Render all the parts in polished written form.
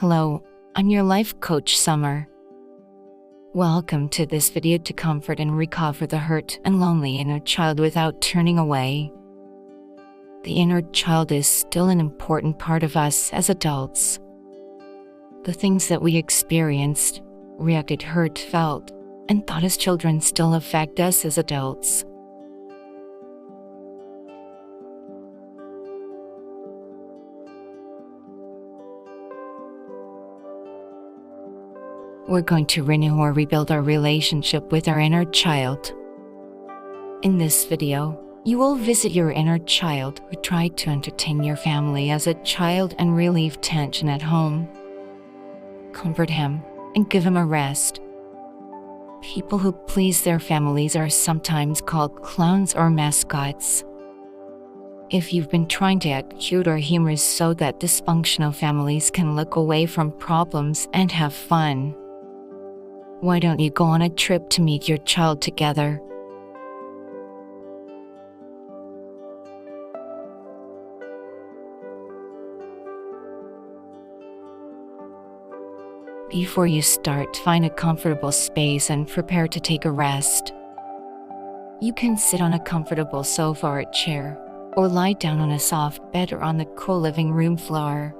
Hello, I'm your life coach, Summer. Welcome to this video to comfort and recover the hurt and lonely inner child without turning away. The inner child is still an important part of us as adults. The things that we experienced, reacted, hurt, felt, and thought as children still affect us as adults. We're going to renew or rebuild our relationship with our inner child. In this video, you will visit your inner child who tried to entertain your family as a child and relieve tension at home. Comfort him and give him a rest. People who please their families are sometimes called clowns or mascots. If you've been trying to act cute or humorous so that dysfunctional families can look away from problems and have fun, why don't you go on a trip to meet your child together? Before you start, find a comfortable space and prepare to take a rest. You can sit on a comfortable sofa or a chair, or lie down on a soft bed or on the cool living room floor.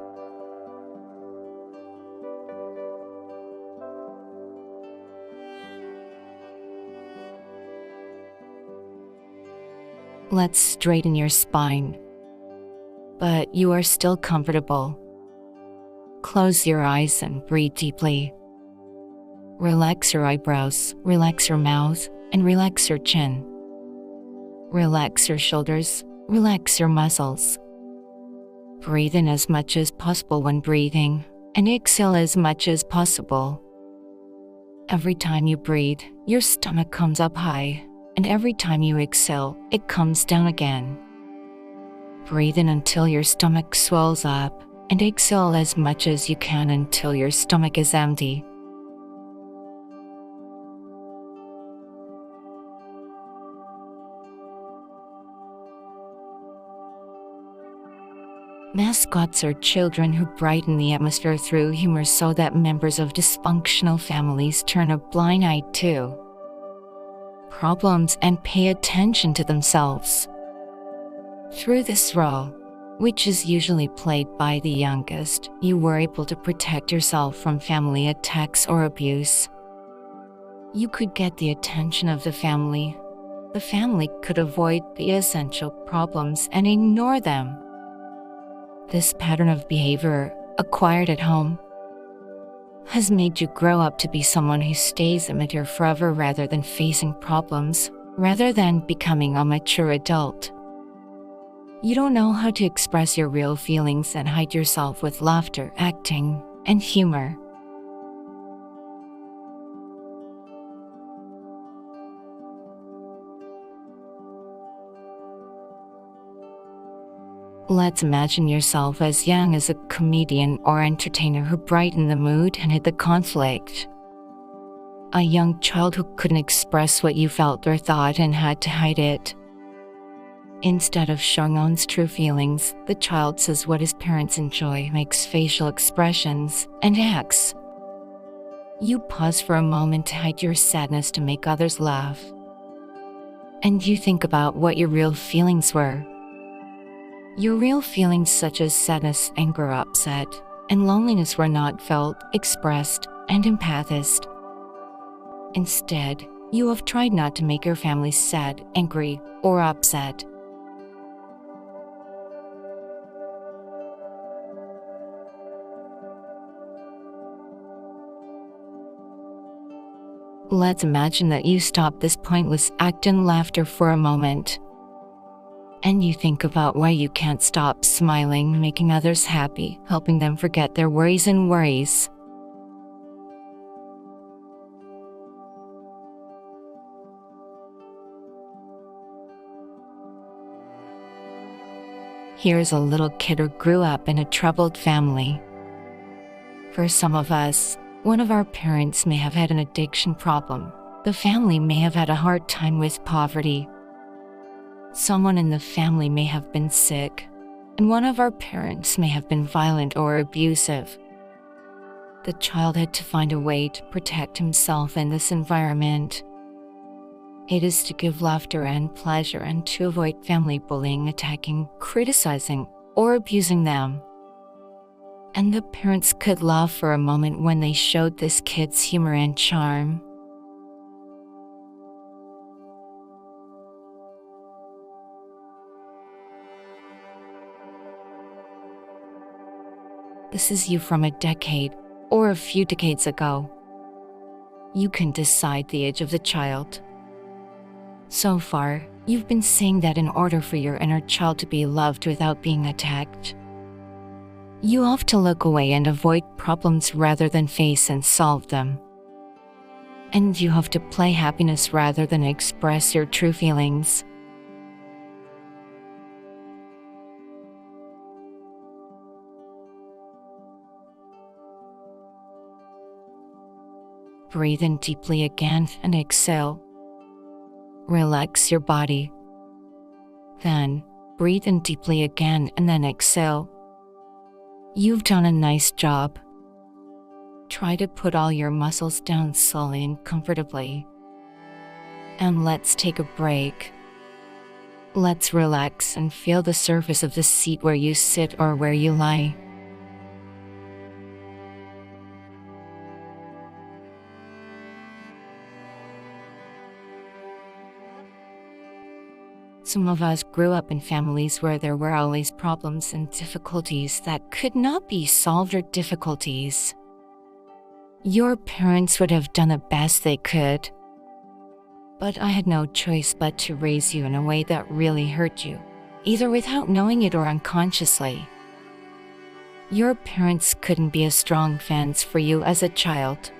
Let's straighten your spine, but you are still comfortable. Close your eyes and breathe deeply. Relax your eyebrows, relax your mouth, and relax your chin. Relax your shoulders, relax your muscles. Breathe in as much as possible when breathing, and exhale as much as possible. Every time you breathe, your stomach comes up high, and every time you exhale, it comes down again. Breathe in until your stomach swells up, and exhale as much as you can until your stomach is empty. Mascots are children who brighten the atmosphere through humor so that members of dysfunctional families turn a blind eye to problems and pay attention to themselves. Through this role, which is usually played by the youngest, you were able to protect yourself from family attacks or abuse. You could get the attention of the family. The family could avoid the essential problems and ignore them. This pattern of behavior, acquired at home, has made you grow up to be someone who stays immature forever rather than facing problems, rather than becoming a mature adult. You don't know how to express your real feelings and hide yourself with laughter, acting, and humor. Let's imagine yourself as young as a comedian or entertainer who brightened the mood and hid the conflict. A young child who couldn't express what you felt or thought and had to hide it. Instead of showing one's true feelings, the child says what his parents enjoy, makes facial expressions, and acts. You pause for a moment to hide your sadness to make others laugh. And you think about what your real feelings were. Your real feelings such as sadness, anger, upset, and loneliness were not felt, expressed, and empathized. Instead, you have tried not to make your family sad, angry, or upset. Let's imagine that you stop this pointless act and laughter for a moment. And you think about why you can't stop smiling, making others happy, helping them forget their worries and worries. Here's a little kid who grew up in a troubled family. For some of us, one of our parents may have had an addiction problem. The family may have had a hard time with poverty. Someone in the family may have been sick, and one of our parents may have been violent or abusive. The child had to find a way to protect himself in this environment. It is to give laughter and pleasure and to avoid family bullying, attacking, criticizing, or abusing them. And the parents could laugh for a moment when they showed this kid's humor and charm. This is you from a decade or a few decades ago. You can decide the age of the child. So far, you've been saying that in order for your inner child to be loved without being attacked, you have to look away and avoid problems rather than face and solve them. And you have to play happiness rather than express your true feelings. Breathe in deeply again and exhale. Relax your body. Then, breathe in deeply again and then exhale. You've done a nice job. Try to put all your muscles down slowly and comfortably. And let's take a break. Let's relax and feel the surface of the seat where you sit or where you lie. Some of us grew up in families where there were always problems and difficulties that could not be solved, or difficulties. Your parents would have done the best they could. But I had no choice but to raise you in a way that really hurt you, either without knowing it or unconsciously. Your parents couldn't be a strong fence for you as a child.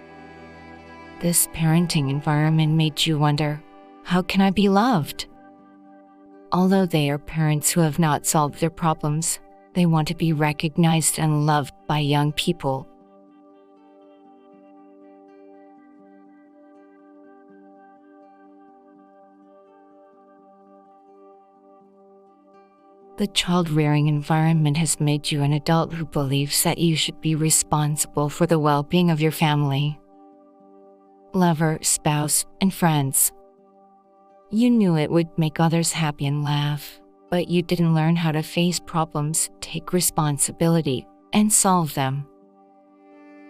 This parenting environment made you wonder, how can I be loved? Although they are parents who have not solved their problems, they want to be recognized and loved by young people. The child-rearing environment has made you an adult who believes that you should be responsible for the well-being of your family, lover, spouse, and friends. You knew it would make others happy and laugh, but you didn't learn how to face problems, take responsibility, and solve them.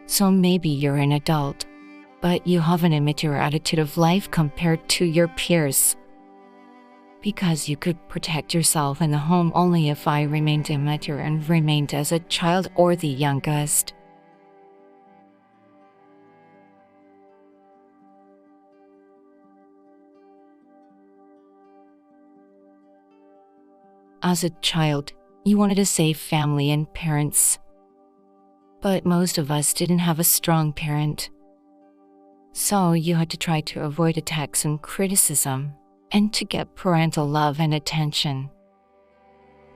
So maybe you're an adult, but you have an immature attitude of life compared to your peers. Because you could protect yourself in the home only if I remained immature and remained as a child or the youngest. As a child, you wanted a safe family and parents. But most of us didn't have a strong parent. So you had to try to avoid attacks and criticism, and to get parental love and attention.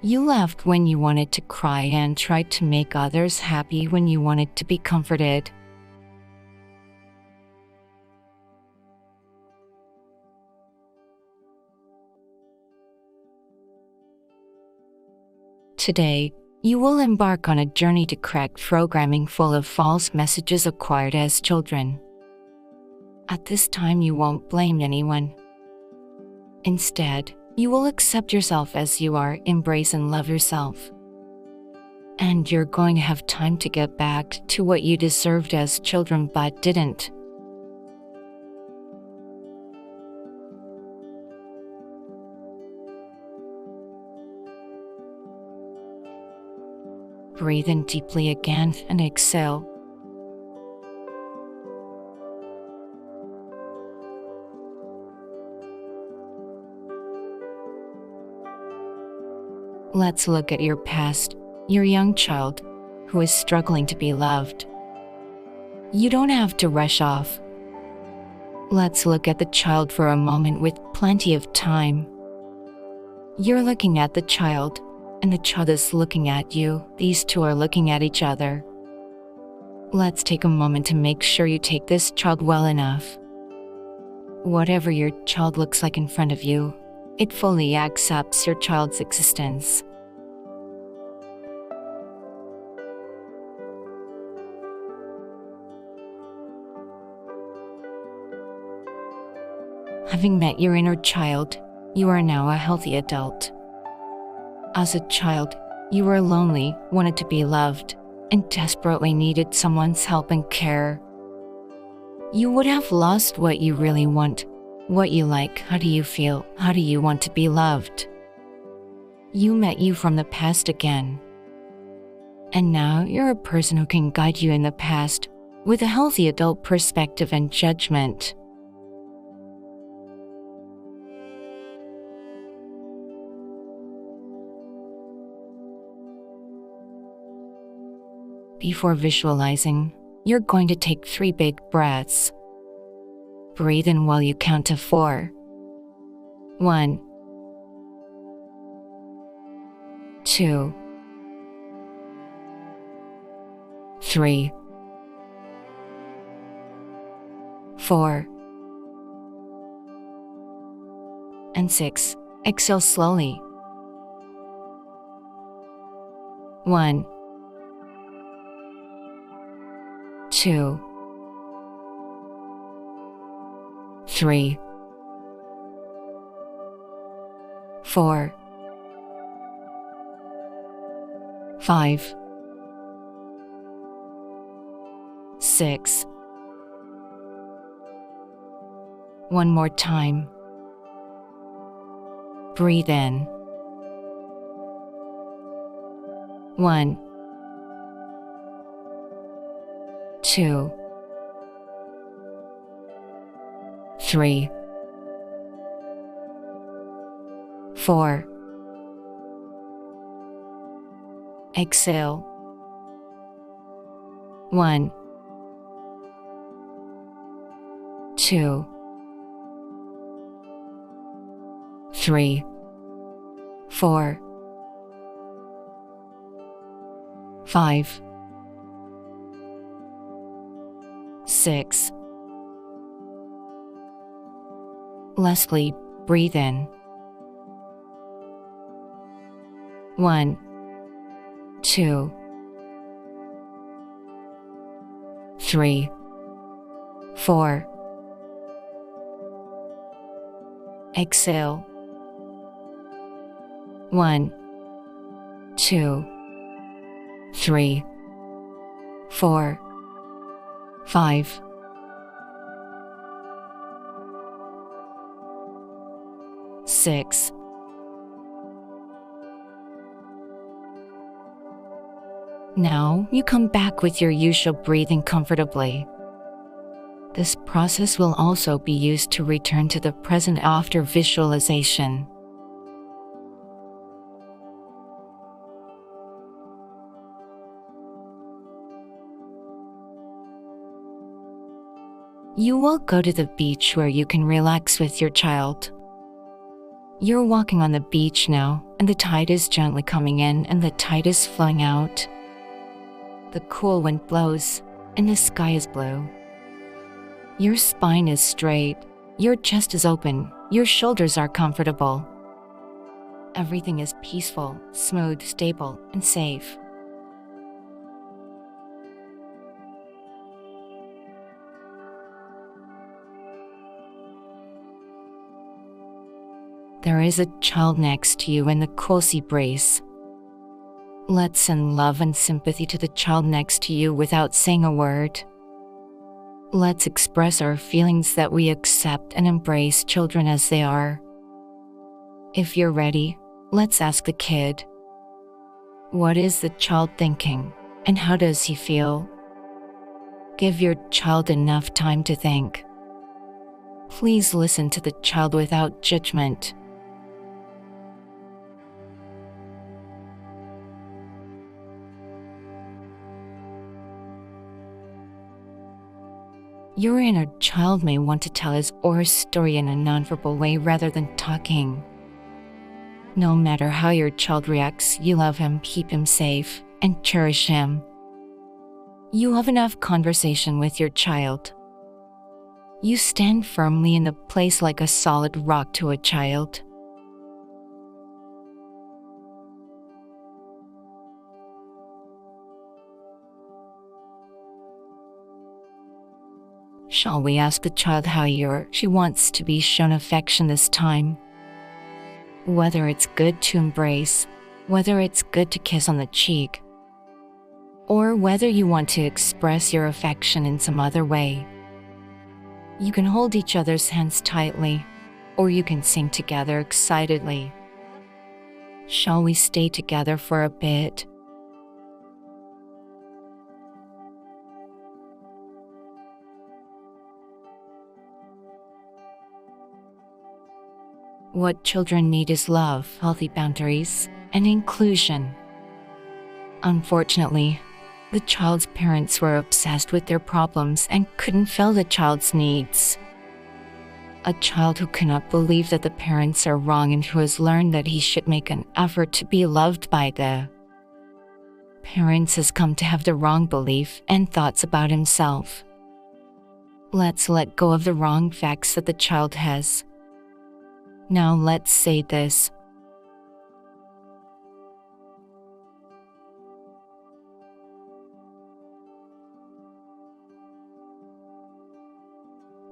You laughed when you wanted to cry and tried to make others happy when you wanted to be comforted. Today, you will embark on a journey to crack programming full of false messages acquired as children. At this time, you won't blame anyone. Instead, you will accept yourself as you are, embrace and love yourself. And you're going to have time to get back to what you deserved as children but didn't. Breathe in deeply again and exhale. Let's look at your past, your young child, who is struggling to be loved. You don't have to rush off. Let's look at the child for a moment with plenty of time. You're looking at the child, and the child is looking at you. These two are looking at each other. Let's take a moment to make sure you take this child well enough. Whatever your child looks like in front of you, it fully accepts your child's existence. Having met your inner child, you are now a healthy adult. As a child, you were lonely, wanted to be loved, and desperately needed someone's help and care. You would have lost what you really want, what you like, how do you feel, how do you want to be loved. You met you from the past again. And now you're a person who can guide you in the past with a healthy adult perspective and judgment. Before visualizing, you're going to take 3 big breaths. Breathe in while you count to 4. 1, 2, 3, 4, and 6. Exhale slowly. 1, 2, 3, 4, 5, 6. One more time. Breathe in. 1, 2, 3, 4. Exhale. 1, 2, 3, 4, 5, 6. Lastly, breathe in. 1, 2, 3, 4. Exhale. 1, 2, 3, 4, 5. 6. Now you come back with your usual breathing comfortably. This process will also be used to return to the present after visualization. You will go to the beach where you can relax with your child. You're walking on the beach now, and the tide is gently coming in and the tide is flowing out. The cool wind blows, and the sky is blue. Your spine is straight, your chest is open, your shoulders are comfortable. Everything is peaceful, smooth, stable, and safe. There is a child next to you in the cool sea breeze. Let's send love and sympathy to the child next to you without saying a word. Let's express our feelings that we accept and embrace children as they are. If you're ready, let's ask the kid. What is the child thinking, and how does he feel? Give your child enough time to think. Please listen to the child without judgment. Your inner child may want to tell his or her story in a nonverbal way rather than talking. No matter how your child reacts, you love him, keep him safe, and cherish him. You have enough conversation with your child. You stand firmly in the place like a solid rock to a child. Shall we ask the child how she wants to be shown affection this time? Whether it's good to embrace, whether it's good to kiss on the cheek, or whether you want to express your affection in some other way. You can hold each other's hands tightly, or you can sing together excitedly. Shall we stay together for a bit? What children need is love, healthy boundaries, and inclusion. Unfortunately, the child's parents were obsessed with their problems and couldn't fill the child's needs. A child who cannot believe that the parents are wrong and who has learned that he should make an effort to be loved by the parents has come to have the wrong belief and thoughts about himself. Let's let go of the wrong facts that the child has. Now let's say this.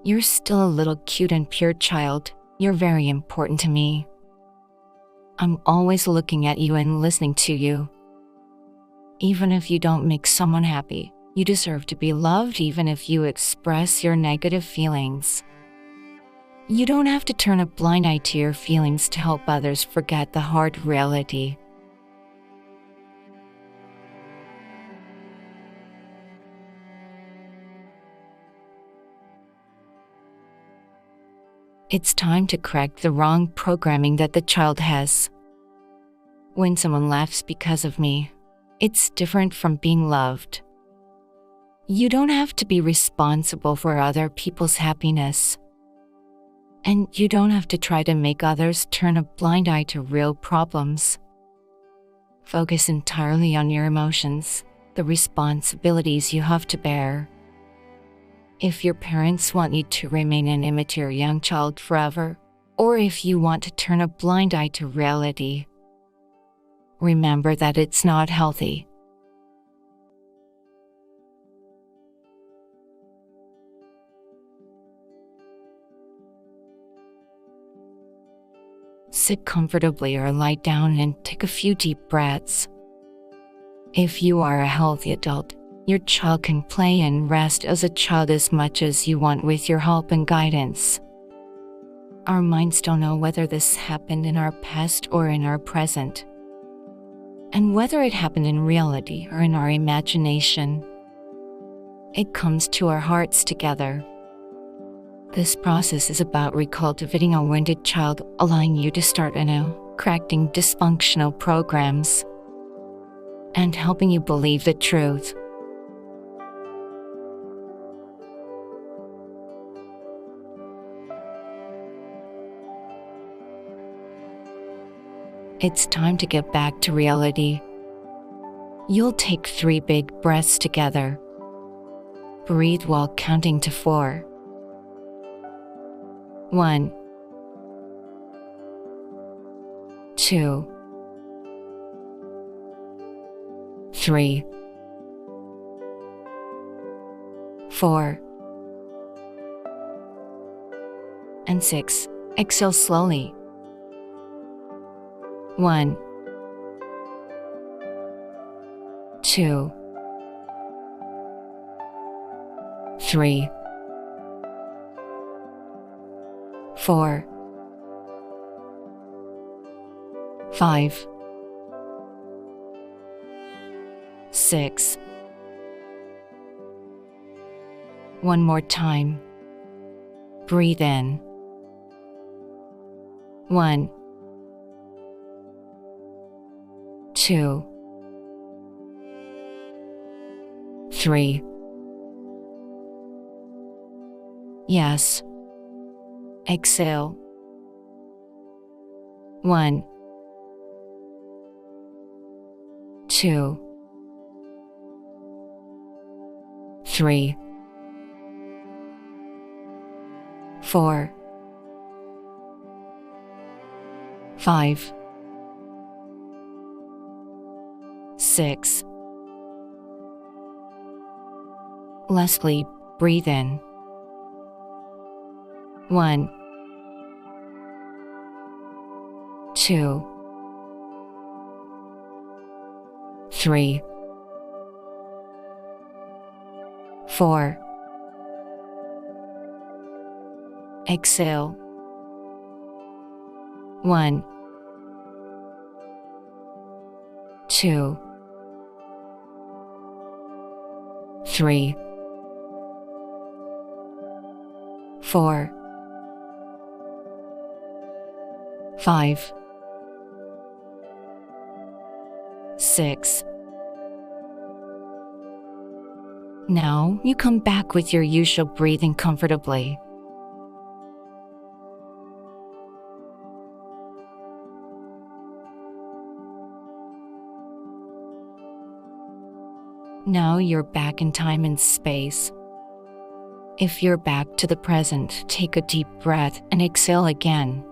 You're still a little cute and pure child. You're very important to me. I'm always looking at you and listening to you. Even if you don't make someone happy, you deserve to be loved even if you express your negative feelings. You don't have to turn a blind eye to your feelings to help others forget the hard reality. It's time to correct the wrong programming that the child has. When someone laughs because of me, it's different from being loved. You don't have to be responsible for other people's happiness. And you don't have to try to make others turn a blind eye to real problems. Focus entirely on your emotions, the responsibilities you have to bear. If your parents want you to remain an immature young child forever, or if you want to turn a blind eye to reality, remember that it's not healthy. Sit comfortably or lie down and take a few deep breaths. If you are a healthy adult, your child can play and rest as a child as much as you want with your help and guidance. Our minds don't know whether this happened in our past or in our present, and whether it happened in reality or in our imagination. It comes to our hearts together. This process is about recultivating a wounded child, allowing you to start anew, correcting dysfunctional programs, and helping you believe the truth. It's time to get back to reality. You'll take 3 big breaths together. Breathe while counting to 4. 1, 2, 3, 4, and 6. Exhale slowly. 1, 2, 3, 4, 5, 6. One more time. Breathe in. 1, 2, 3. Yes. Exhale. 1, 2, 3, 4, 5, 6. Lastly, breathe in. 1, 2, 3, 4. Exhale. 1, 2, 3, 4, 5, 6. Now you come back with your usual breathing comfortably. Now you're back in time and space. If you're back to the present, take a deep breath and exhale again.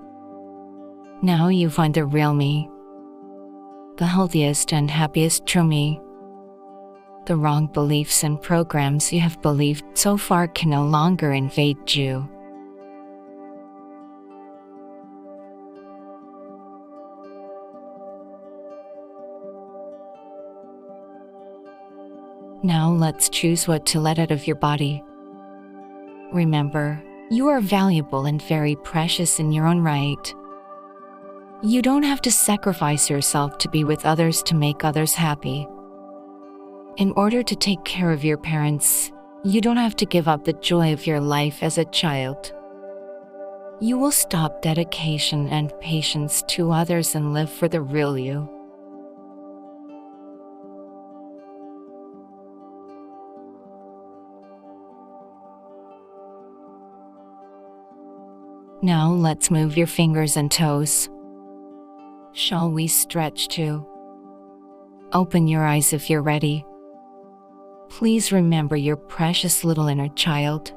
Now you find the real me, the healthiest and happiest true me. The wrong beliefs and programs you have believed so far can no longer invade you. Now let's choose what to let out of your body. Remember, you are valuable and very precious in your own right. You don't have to sacrifice yourself to be with others to make others happy. In order to take care of your parents, you don't have to give up the joy of your life as a child. You will stop dedication and patience to others and live for the real you. Now let's move your fingers and toes. Shall we stretch too? Open your eyes if you're ready. Please remember your precious little inner child.